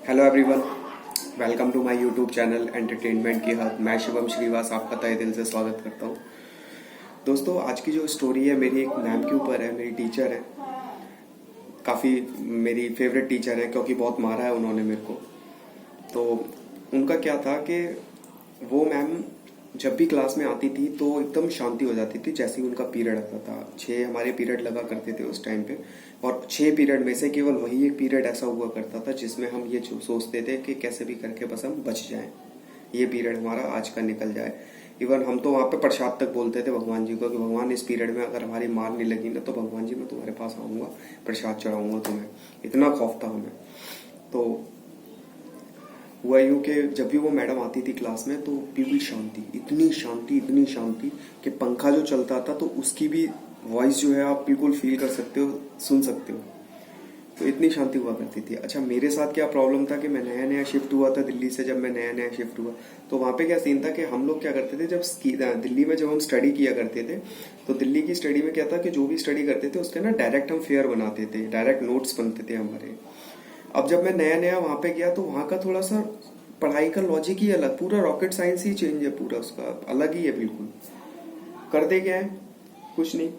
Hello everyone, welcome to my YouTube channel entertainment की हद। मैं शिवम श्रीवास आपका तहे दिल से स्वागत करता हूँ। दोस्तों, आज की जो स्टोरी है मेरी एक मैम के ऊपर है। मेरी टीचर है, काफ़ी मेरी फेवरेट टीचर है क्योंकि बहुत मारा है उन्होंने मेरे को। तो उनका क्या था कि वो मैम जब भी क्लास में आती थी तो एकदम शांति हो जाती थी। जैसे ही उनका पीरियड आता था, 6 हमारे पीरियड लगा करते थे उस टाइम पे, और 6 पीरियड में से केवल वही एक पीरियड ऐसा हुआ करता था जिसमें हम ये सोचते थे कि कैसे भी करके बस हम बच जाएं, ये पीरियड हमारा आज का निकल जाए। इवन हम तो वहाँ पे प्रसाद तक बोलते थे भगवान जी को कि भगवान इस पीरियड में अगर हमारी मार नहीं लगी ना तो भगवान जी मैं तुम्हारे पास आऊँगा, प्रसाद चढ़ाऊँगा तुम्हें। इतना खौफ था हमें। तो हुआ यूं कि जब भी वो मैडम आती थी क्लास में तो बिल्कुल शांति, इतनी शांति कि पंखा जो चलता था तो उसकी भी वॉइस जो है आप बिल्कुल फील कर सकते हो, सुन सकते हो। तो इतनी शांति हुआ करती थी। अच्छा, मेरे साथ क्या प्रॉब्लम था कि मैं नया नया शिफ्ट हुआ था दिल्ली से। जब मैं नया नया शिफ्ट हुआ तो वहाँ पे क्या सीन था कि हम लोग क्या करते थे, जब दिल्ली में जब हम स्टडी किया करते थे तो दिल्ली की स्टडी में क्या था कि जो भी स्टडी करते थे उसके ना डायरेक्ट हम फेयर बनाते थे, डायरेक्ट नोट्स बनते थे हमारे। अब जब मैं नया नया वहां पे गया तो वहां का थोड़ा सा पढ़ाई का लॉजिक ही अलग, पूरा रॉकेट साइंस ही चेंज है, पूरा उसका अलग ही है बिल्कुल। करते क्या है, कुछ नहीं,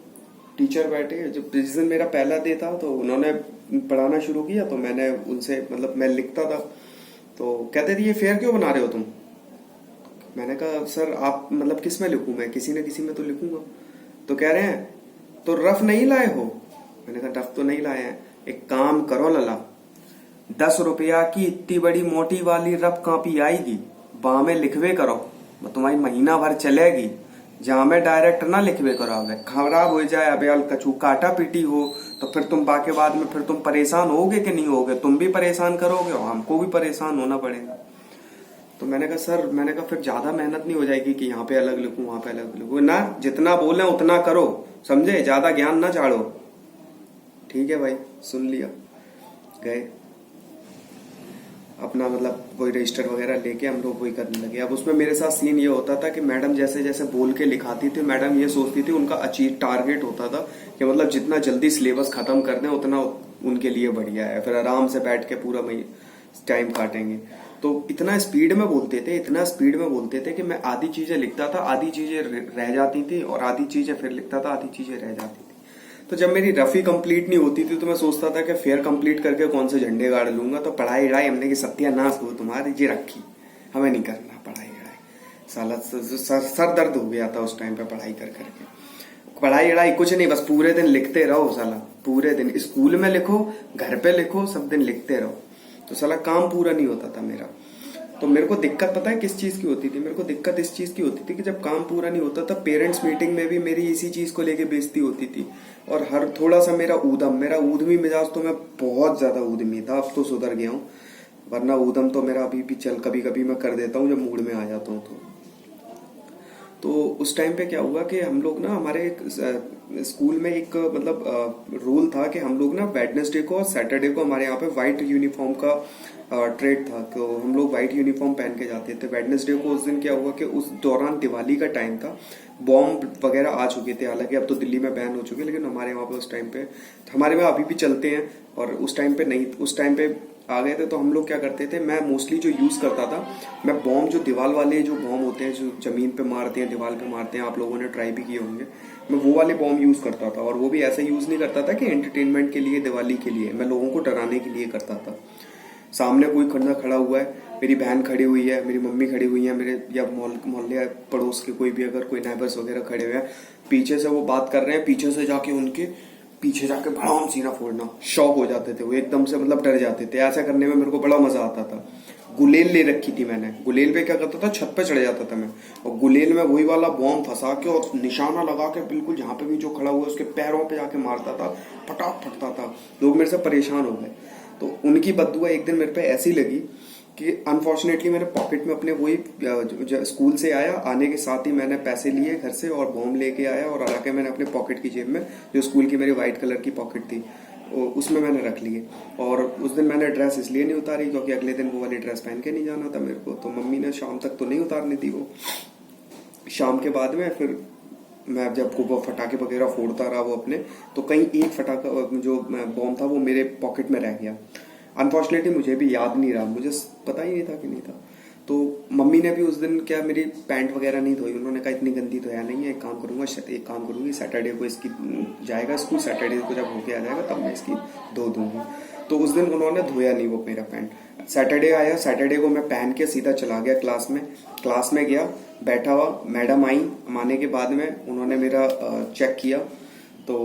टीचर बैठे। जब जिस दिन मेरा पहला डे था तो उन्होंने पढ़ाना शुरू किया तो मैंने उनसे मैं लिखता था तो कहते थे ये फेयर क्यों बना रहे हो तुम। मैंने कहा सर आप किस में लिखूं, मैं किसी न किसी में तो लिखूंगा। तो कह रहे हैं तो रफ नहीं लाए हो। मैंने कहा रफ तो नहीं लाए हैं। एक काम करो लला, 10 रुपया की इतनी बड़ी मोटी वाली रफ कॉपी आएगी, वहां में लिखवे करो, वो तुम्हारी महीना भर चलेगी। जहां में डायरेक्ट ना लिखवे करो, अगर खराब हो जाए, अबे यार कछु काटा पीटी हो तो फिर तुम बाके बाद में फिर तुम परेशान होगे कि नहीं होगे, तुम भी परेशान करोगे और हमको भी परेशान होना पड़ेगा। तो मैंने कहा सर, मैंने कहा फिर ज्यादा मेहनत नहीं हो जाएगी कि यहाँ पे अलग लिखूं वहां पे अलग लिखूं ना, जितना बोले उतना करो, समझे, ज्यादा ज्ञान ना चाड़ो। ठीक है भाई, सुन लिया। गए अपना वही रजिस्टर वगैरह लेके हम लोग वही करने लगे। अब उसमें मेरे साथ सीन ये होता था कि मैडम जैसे जैसे बोल के लिखाती थी, मैडम ये सोचती थी, उनका अचीव टारगेट होता था कि जितना जल्दी सिलेबस खत्म कर दें उतना उनके लिए बढ़िया है, फिर आराम से बैठ के पूरा टाइम काटेंगे। तो इतना स्पीड में बोलते थे कि मैं आधी चीजें लिखता था, आधी चीजें रह जाती थी, और आधी चीजें फिर लिखता था, आधी चीजें रह जाती थी। तो जब मेरी रफी कंप्लीट नहीं होती थी तो मैं सोचता था कि फेयर कंप्लीट करके कौन से झंडे गाड़ लूंगा। तो पढ़ाई वढ़ाई हमने की सत्यानाश हो तुम्हारी जी रखी, हमें नहीं करना पढ़ाई वढ़ाई। साला सर दर्द हो गया था उस टाइम पे पढ़ाई कर करके। पढ़ाई वढ़ाई कुछ नहीं, बस पूरे दिन लिखते रहो साला, पूरे दिन स्कूल में लिखो, घर पे लिखो, सब दिन लिखते रहो। तो साला काम पूरा नहीं होता था मेरा। तो मेरे को दिक्कत पता है किस चीज की होती थी, मेरे को दिक्कत इस चीज की होती थी कि जब काम पूरा नहीं होता था, पेरेंट्स मीटिंग में भी मेरी इसी चीज को लेके बेइज्जती होती थी। और हर थोड़ा सा मेरा ऊधमी मिजाज, तो मैं बहुत ज्यादा ऊधमी था, अब तो सुधर गया हूँ, वरना ऊधम तो मेरा अभी भी कभी कभी मैं कर देता हूँ जब मूड में आ जाता हूँ। तो उस टाइम पे क्या हुआ कि हम लोग ना, हमारे स्कूल में एक रूल था कि हम लोग ना वेडनेसडे को और सैटरडे को हमारे यहाँ पे व्हाइट यूनिफॉर्म का ट्रेड था, तो हम लोग व्हाइट यूनिफॉर्म पहन के जाते थे। वेडनेसडे को उस दिन क्या हुआ कि उस दौरान दिवाली का टाइम था, बॉम्ब वगैरह आ चुके थे, हालांकि अब तो दिल्ली में बैन हो चुके, लेकिन हमारे वहाँ पे उस टाइम पे, हमारे वहाँ अभी भी चलते हैं, और उस टाइम पे नहीं, उस टाइम पे आ गए थे। तो हम लोग क्या करते थे, मैं मोस्टली जो यूज करता था, मैं बॉम्ब, जो दीवार वाले जो बॉम्ब होते हैं जो जमीन पे मारते हैं, दीवार पे मारते हैं, आप लोगों ने ट्राई भी किए होंगे, मैं वो वाले बॉम्ब यूज करता था। और वो भी ऐसा यूज नहीं करता था कि एंटरटेनमेंट के लिए, दिवाली के लिए, मैं लोगों को डराने के लिए करता था। सामने कोई खड़ा हुआ है, मेरी बहन खड़ी हुई है, मेरी मम्मी खड़ी हुई है, मेरे या मोहल्ले पड़ोस के कोई भी अगर कोई नेबर्स वगैरह खड़े हुए हैं, पीछे से वो बात कर रहे हैं, पीछे से जाके उनके पीछे जाके भड़ाम सीना फोड़ना, शॉक हो जाते थे वो, एकदम से डर जाते थे। ऐसा करने में मेरे को बड़ा मजा आता था। गुलेल ले रखी थी मैंने, गुलेल पे क्या करता था, छत पे चढ़ जाता था मैं, और गुलेल में वही वाला बॉम्ब फंसा के और निशाना लगा के बिल्कुल जहां पे भी जो खड़ा हुआ उसके पैरों पे जाके मारता था, फटाक फटता था। लोग मेरे से परेशान हो गए। तो उनकी बददुआ एक दिन मेरे पे ऐसी लगी कि अनफॉर्चुनेटली मेरे पॉकेट में अपने वही स्कूल से आया, आने के साथ ही मैंने पैसे लिए घर से और बॉम्ब लेके आया, और आके मैंने अपने पॉकेट की जेब में, जो स्कूल की मेरी व्हाइट कलर की पॉकेट थी, उसमें मैंने रख लिए। और उस दिन मैंने ड्रेस इसलिए नहीं उतारी क्योंकि अगले दिन वो वाली ड्रेस पहन के नहीं जाना था मेरे को। तो मम्मी ने शाम तक तो नहीं उतारनी थी वो। शाम के बाद में फिर मैं जब वो फटाके वगैरह फोड़ता रहा वो अपने, तो कहीं एक फटाका जो बॉम्ब था वो मेरे पॉकेट में रह गया। अनफॉर्चुनेटली मुझे भी याद नहीं रहा, मुझे पता ही नहीं था कि नहीं था। तो मम्मी ने भी उस दिन क्या मेरी पैंट वगैरह नहीं धोई, उन्होंने कहा इतनी गंदी तो है नहीं है, एक काम करूंगी सैटरडे को इसकी जाएगा स्कूल, सैटरडे को जब होके आ जाएगा तब मैं इसकी धो दूंगी। तो उस दिन उन्होंने धोया नहीं वो मेरा पैंट। सैटरडे आया, सैटरडे को मैं पहन के सीधा चला गया क्लास में गया, बैठा हुआ, मैडम आई, आने के बाद में उन्होंने मेरा चेक किया तो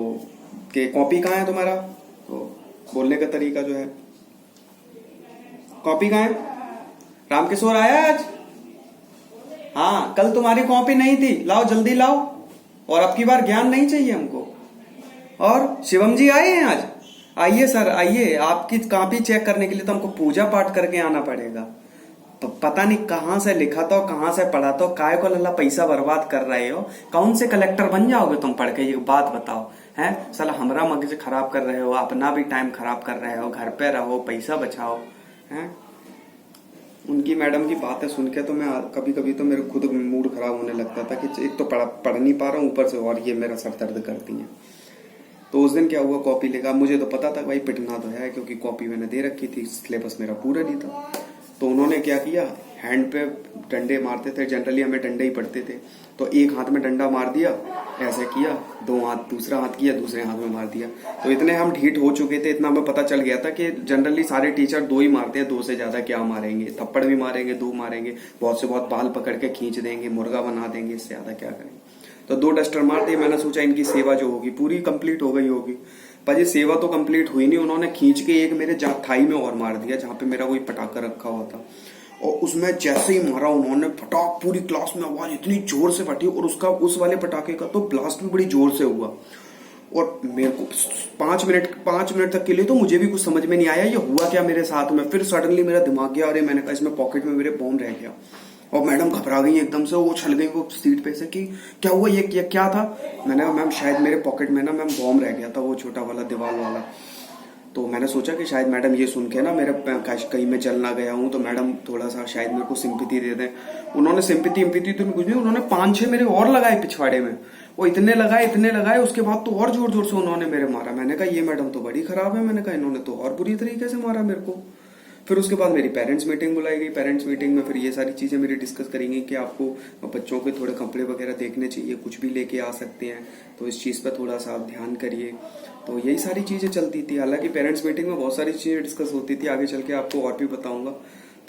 कि कॉपी कहाँ है तुम्हारा, तो बोलने का तरीका जो है, कॉपी कहाँ है, रामकिशोर आया आज, हाँ कल तुम्हारी कॉपी नहीं थी, लाओ जल्दी लाओ, और अब की बार ज्ञान नहीं चाहिए हमको। और शिवम जी आए हैं आज, आइए सर आइए, आपकी कॉपी चेक करने के लिए तो हमको पूजा पाठ करके आना पड़ेगा। तो पता नहीं कहां से लिखा था, कहां से पढ़ा था, काय को लल्ला पैसा बर्बाद कर रहे हो, कौन से कलेक्टर बन जाओगे तुम पढ़ के, ये बात बताओ। हैं साला हमारा मगज खराब कर रहे हो, अपना भी टाइम खराब कर रहे हो, घर पे रहो, पैसा बचाओ। हैं उनकी मैडम की बातें सुन के तो मैं कभी कभी तो मेरे खुद मूड खराब होने लगता था कि एक तो पढ़ नहीं पा रहा हूँ, ऊपर से और ये मेरा सर दर्द करती है। तो उस दिन क्या हुआ, कॉपी लेगा, मुझे तो पता था भाई पिटना तो है क्योंकि कॉपी मैंने दे रखी थी, सिलेबस मेरा पूरा नहीं था। तो उन्होंने क्या किया, हैंड पे डंडे मारते थे, जनरली हमें डंडे ही पड़ते थे, तो एक हाथ में डंडा मार दिया, ऐसे किया, दो हाथ दूसरा हाथ किया, दूसरे हाथ में मार दिया। तो इतने हम ढीठ हो चुके थे, इतना हमें पता चल गया था कि जनरली सारे टीचर दो ही मारते हैं, दो से ज्यादा क्या मारेंगे, थप्पड़ भी मारेंगे, दो मारेंगे, बहुत से बहुत बाल पकड़ के खींच देंगे, मुर्गा बना देंगे, इससे ज्यादा क्या करेंगे। तो 2 डस्टर मार दिए, मैंने सोचा इनकी सेवा जो होगी पूरी कंप्लीट हो गई होगी, पर ये सेवा तो कंप्लीट हुई नहीं, उन्होंने खींच के एक मेरे थाई में और मार दिया जहां पे मेरा कोई पटाखा रखा हुआ था, और उसमें जैसे ही मारा उन्होंने, फटाक, पूरी क्लास में आवाज इतनी जोर से फटी, और उसका उस वाले पटाखे का तो ब्लास्ट भी बड़ी जोर से हुआ। और मेरे को 5 मिनट तक के लिए तो मुझे भी कुछ समझ में नहीं आया ये हुआ क्या मेरे साथ में। फिर सडनली मेरा दिमाग गया, अरे मैंने कहा इसमें पॉकेट में मेरे बॉम्ब रह गया, और मैडम घबरा गई एकदम से, वो छल गई वो सीट पे से कि क्या हुआ, ये क्या था। मैंने कहा मैम शायद मेरे पॉकेट में ना मैम बॉम्ब रह गया था, वो छोटा वाला दीवार वाला। तो मैंने सोचा कि शायद मैडम ये सुन के ना मेरे कहीं मैं जल ना गया हूँ, तो मैडम थोड़ा सा शायद मेरे को सिंपैथी दे दें। उन्होंने सिंपैथी तो कुछ नहीं, उन्होंने 5-6 मेरे और लगाए पिछवाड़े में, वो इतने लगाए, उसके बाद तो और जोर जोर से उन्होंने मेरे मारा। मैंने कहा ये मैडम तो बड़ी खराब है, मैंने कहा इन्होंने तो और बुरी तरीके से मारा मेरे को। फिर उसके बाद मेरी पेरेंट्स मीटिंग बुलाई गई, पेरेंट्स मीटिंग में फिर ये सारी चीजें मेरी डिस्कस करेंगी कि आपको बच्चों के थोड़े कपड़े वगैरह देखने चाहिए, कुछ भी लेके आ सकते हैं, तो इस चीज पर थोड़ा सा आप ध्यान करिए। तो यही सारी चीजें चलती थी। हालांकि पेरेंट्स मीटिंग में बहुत सारी चीजें डिस्कस होती थी, आगे चल के आपको और भी बताऊंगा।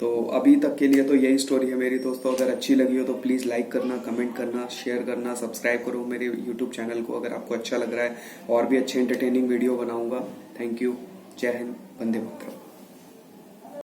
तो अभी तक के लिए तो यही स्टोरी है मेरी दोस्तों। अगर अच्छी लगी हो तो प्लीज लाइक करना, कमेंट करना, शेयर करना, सब्सक्राइब करो मेरे यूट्यूब चैनल को अगर आपको अच्छा लग रहा है। और भी अच्छे एंटरटेनिंग वीडियो बनाऊंगा। Thank you. जय हिंद, वंदे मातरम।